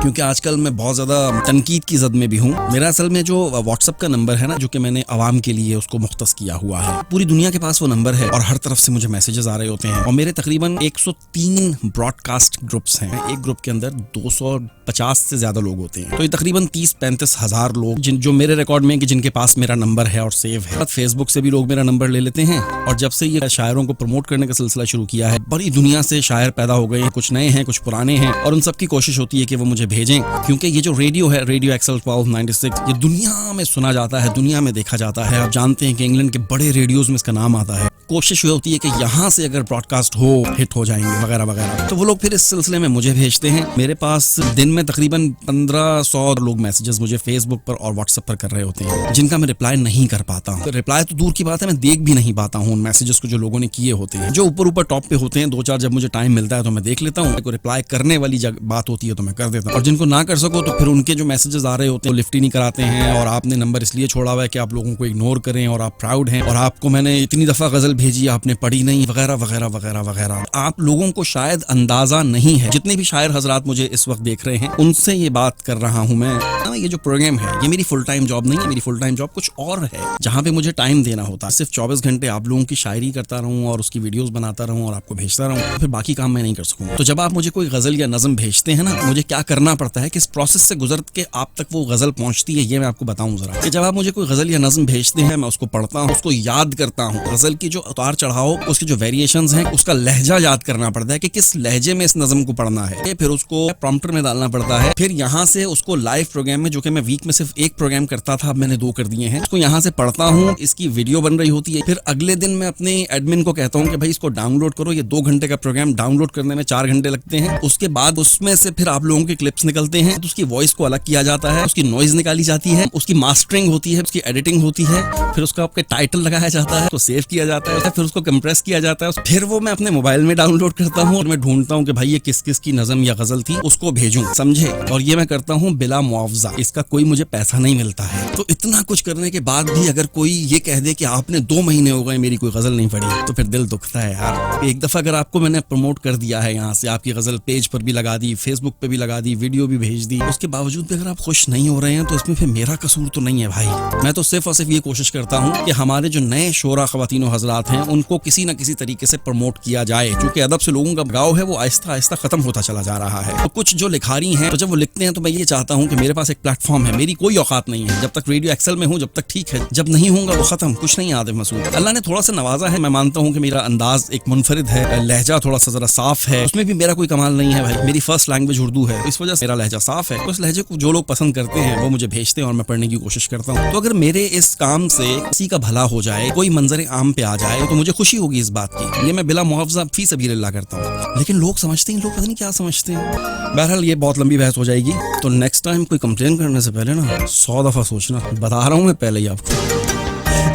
کیونکہ آج کل میں بہت زیادہ تنقید کی زد میں بھی ہوں. میرا اصل میں جو واٹس ایپ کا نمبر ہے نا، جو کہ میں نے عوام کے لیے اس کو مختص کیا ہوا ہے، پوری دنیا کے پاس وہ نمبر ہے اور ہر طرف سے مجھے میسیجز آ رہے ہوتے ہیں. اور میرے تقریباً 103 براڈ کاسٹ گروپس ہیں. ایک گروپ کے اندر 250 سے زیادہ لوگ ہوتے ہیں. تو یہ تقریباً 30-35 ہزار لوگ جو میرے ریکارڈ میں کہ جن کے پاس میرا نمبر ہے اور سیو ہے. فیس بک سے بھی لوگ میرا نمبر لے لیتے ہیں. اور جب سے یہ شاعروں کو پروموٹ کرنے کا سلسلہ شروع کیا ہے، بڑی دنیا سے شاعر پیدا ہو گئے ہیں. کچھ نئے ہیں، کچھ پرانے ہیں، اور ان سب کی کوشش ہوتی ہے کہ وہ مجھے بھیجیں. کیونکہ یہ جو ریڈیو ہے، ریڈیو ایکسل 1296، یہ دنیا میں سنا جاتا ہے، دنیا میں دیکھا جاتا ہے. آپ جانتے ہیں کہ انگلینڈ کے بڑے ریڈیوز میں اس کا نام آتا ہے. کوشش یہ ہوتی ہے کہ یہاں سے اگر براڈ کاسٹ ہو، ہٹ ہو جائیں گے وغیرہ وغیرہ. تو وہ لوگ پھر اس سلسلے میں مجھے بھیجتے ہیں. میرے پاس دن میں تقریباً 1500 لوگ میسیجز مجھے فیس بک پر اور واٹس ایپ پر کر رہے ہوتے ہیں، جن کا میں رپلائی نہیں کر پاتا ہوں. رپلائی تو دور کی بات ہے، میں دیکھ بھی نہیں پاتا ہوں ان میسیجز کو جو لوگوں نے کیے ہوتے ہیں. جو اوپر ٹاپ پہ ہوتے ہیں، 2-4 جب مجھے ٹائم ملتا ہے تو میں دیکھ لیتا ہوں. کوئی رپلائی کرنے والی بات ہوتی ہے تو میں کر دیتا ہوں. اور جن کو نہ کر سکو تو پھر ان کے جو میسیجز آ رہے ہوتے ہیں وہ لفٹ ہی نہیں کراتے ہیں. اور آپ نے نمبر اس لیے چھوڑا ہوا ہے کہ آپ لوگوں کو اگنور کریں، اور آپ پراؤڈ ہیں، اور آپ کو میں نے اتنی دفعہ غزل بھیجی آپ نے پڑھی نہیں، وغیرہ وغیرہ وغیرہ وغیرہ. آپ لوگوں کو شاید اندازہ نہیں ہے، جتنے بھی شاعر حضرات مجھے اس وقت دیکھ رہے ہیں ان سے یہ بات کر رہا ہوں میں. یہ جو پروگرام ہے یہ میری فل ٹائم جاب نہیں ہے. میری فل ٹائم جاب کچھ اور ہے جہاں پہ مجھے ٹائم دینا ہوتا ہے. صرف 24 گھنٹے آپ لوگوں کی شاعری کرتا رہوں اور اس کی ویڈیوز بناتا رہوں اور آپ کو بھیجتا رہوں، پھر باقی کام میں نہیں کر سکوں. تو جب آپ مجھے کوئی غزل یا نظم بھیجتے ہیں نا، مجھے کیا کرنا پڑتا ہے، کس پروسیس سے گزر کے آپ تک وہ غزل پہنچتی ہے، یہ میں آپ کو بتاؤں ذرا. کہ جب آپ مجھے کوئی غزل یا نظم بھیجتے ہیں، میں اس کو پڑھتا ہوں، اس کو یاد کرتا ہوں. غزل کی جو اتار چڑھاؤ، اس کی جو ویریشنز ہیں، اس کا لہجہ یاد کرنا پڑتا ہے کہ کس لہجے میں اس نظم کو پڑھنا ہے. پھر اس کو پرومپٹر میں ڈالنا پڑتا ہے. پھر یہاں سے اس کو لائیو پروگرام میں، جو کہ میں ویک میں صرف ایک پروگرام کرتا تھا، اب میں نے 2 کر دیے ہیں، اس کو یہاں سے پڑھتا ہوں. اس کی ویڈیو بن رہی ہوتی ہے. پھر اگلے دن میں اپنے ایڈمن کو کہتا ہوں کہ بھائی اس کو ڈاؤن لوڈ کرو. یہ 2 گھنٹے کا پروگرام ڈاؤن لوڈ کرنے میں 4 گھنٹے لگتے ہیں. اس کے بعد اس میں سے پھر آپ لوگوں کے کلپس نکلتے ہیں. تو اس کی وائس کو الگ کیا جاتا ہے، اس کی نوائز نکالی جاتی ہے، اس کی ماسٹرنگ ہوتی ہے، اس کی ایڈیٹنگ ہوتی ہے. پھر اس کا آپ کے ٹائٹل لگایا جاتا ہے، اس کو سیو کیا جاتا ہے، پھر اس کو کمپریس کیا جاتا ہے. پھر وہ میں اپنے موبائل میں ڈاؤن لوڈ کرتا ہوں اور میں ڈھونڈتا ہوں کہ بھائی یہ کس کس کی نظم یا غزل تھی، اس کو بھیجوں، سمجھے. اور یہ میں کرتا ہوں بلا معاوضہ. اس کا کوئی مجھے پیسہ نہیں ملتا ہے. تو اتنا کچھ کرنے کے بعد بھی اگر کوئی یہ کہہ دے کہ آپ نے 2 مہینے ہو گئے میری کوئی غزل نہیں پڑھی، تو پھر دل دکھتا ہے یار. ایک دفعہ اگر آپ کو میں نے پروموٹ کر دیا ہے، یہاں سے آپ کی غزل پیج پر بھی لگا دی، فیس بک پہ بھی لگا دی، ویڈیو بھی بھیج دی، اس کے باوجود بھی اگر آپ خوش نہیں ہو رہے ہیں تو اس میں پھر میرا قصور تو نہیں ہے بھائی. میں تو صرف اور صرف یہ کوشش کرتا ہوں کہ ہمارے جو نئے شعراء خواتین و حضرات ہیں ان کو کسی نہ کسی طریقے سے پروموٹ کیا جائے. چونکہ ادب سے لوگوں کا بھگاؤ ہے، وہ آہستہ آہستہ ختم ہوتا چلا جا رہا ہے. تو کچھ جو لکھاری ہیں، تو جب وہ لکھتے ہیں تو میں یہ چاہتا ہوں کہ میرے پاس ایک پلیٹ فارم ہے. میری کوئی اوقات نہیں ہے. جب تک ریڈیو ایکسل میں ہوں جب تک ٹھیک ہے، جب نہیں ہوں گا وہ ختم. کچھ نہیں عادل مسعود. اللہ نے تھوڑا سا نوازا ہے. میں مانتا ہوں کہ میرا انداز ایک منفرد ہے، لہجہ تھوڑا سا ذرا صاف ہے. اس میں بھی میرا کوئی کمال نہیں ہے بھائی. میری فرسٹ لینگویج اردو ہے، اس وجہ سے میرا لہجہ صاف ہے. اس لہجے کو جو لوگ پسند کرتے ہیں وہ مجھے بھیجتے ہیں اور میں پڑھنے کی کوشش کرتا ہوں. تو اگر میرے اس کام سے کسی کا بھلا ہو جائے، کوئی منظر عام پہ آ جائے، تو مجھے خوشی ہوگی اس بات کی. یہ میں بلا معاوضہ فی سبیل اللہ کرتا ہوں. لیکن لوگ سمجھتے ہیں، لوگ پتہ نہیں کیا سمجھتے ہیں. بہرحال یہ بہت لمبی بحث ہو جائے گی. تو نیکسٹ ٹائم کوئی کمپلین کرنے سے پہلے نا 100 دفعہ سوچنا. بتا رہا ہوں میں پہلے ہی آپ کو.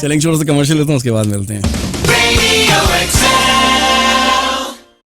چلیں چھوڑ سے کمرشل لیتا ہوں، اس کے بعد ملتے ہیں.